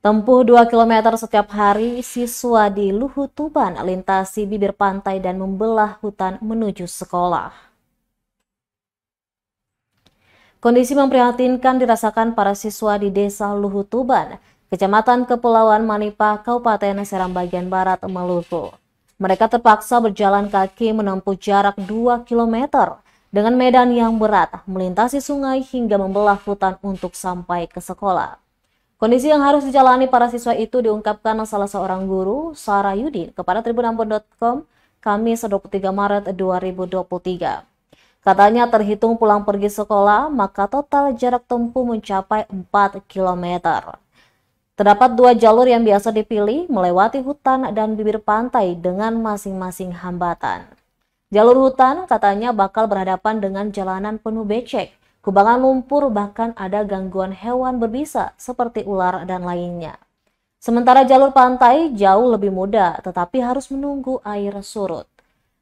Tempuh 2 km setiap hari, siswa di Luhut Tuban lintasi bibir pantai dan membelah hutan menuju sekolah. Kondisi memprihatinkan dirasakan para siswa di Desa Luhut Tuban, Kecamatan Kepulauan Manipa, Kabupaten Seram bagian Barat, Maluku. Mereka terpaksa berjalan kaki menempuh jarak 2 km dengan medan yang berat, melintasi sungai hingga membelah hutan untuk sampai ke sekolah. Kondisi yang harus dijalani para siswa itu diungkapkan salah seorang guru, Sarah Yudin, kepada tribunambon.com, Kamis 23 Maret 2023. Katanya terhitung pulang pergi sekolah, maka total jarak tempuh mencapai 4 km. Terdapat 2 jalur yang biasa dipilih, melewati hutan dan bibir pantai dengan masing-masing hambatan. Jalur hutan katanya bakal berhadapan dengan jalanan penuh becek, kubangan lumpur, bahkan ada gangguan hewan berbisa seperti ular dan lainnya. Sementara jalur pantai jauh lebih mudah, tetapi harus menunggu air surut.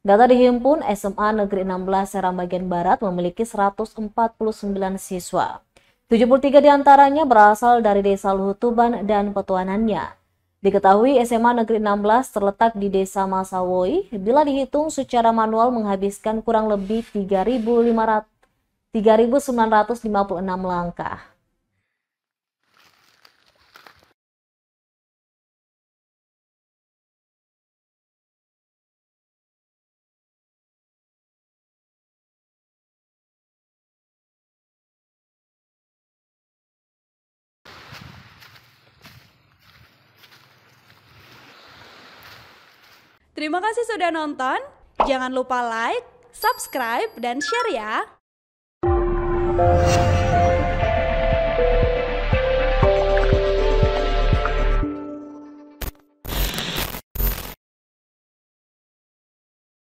Data dihimpun SMA Negeri 16 Seram bagian Barat memiliki 149 siswa. 73 diantaranya berasal dari Desa Luhut Tuban dan petuanannya. Diketahui SMA Negeri 16 terletak di Desa Masawoi, bila dihitung secara manual menghabiskan kurang lebih 3.956 langkah. Terima kasih sudah nonton. Jangan lupa like, subscribe, dan share ya.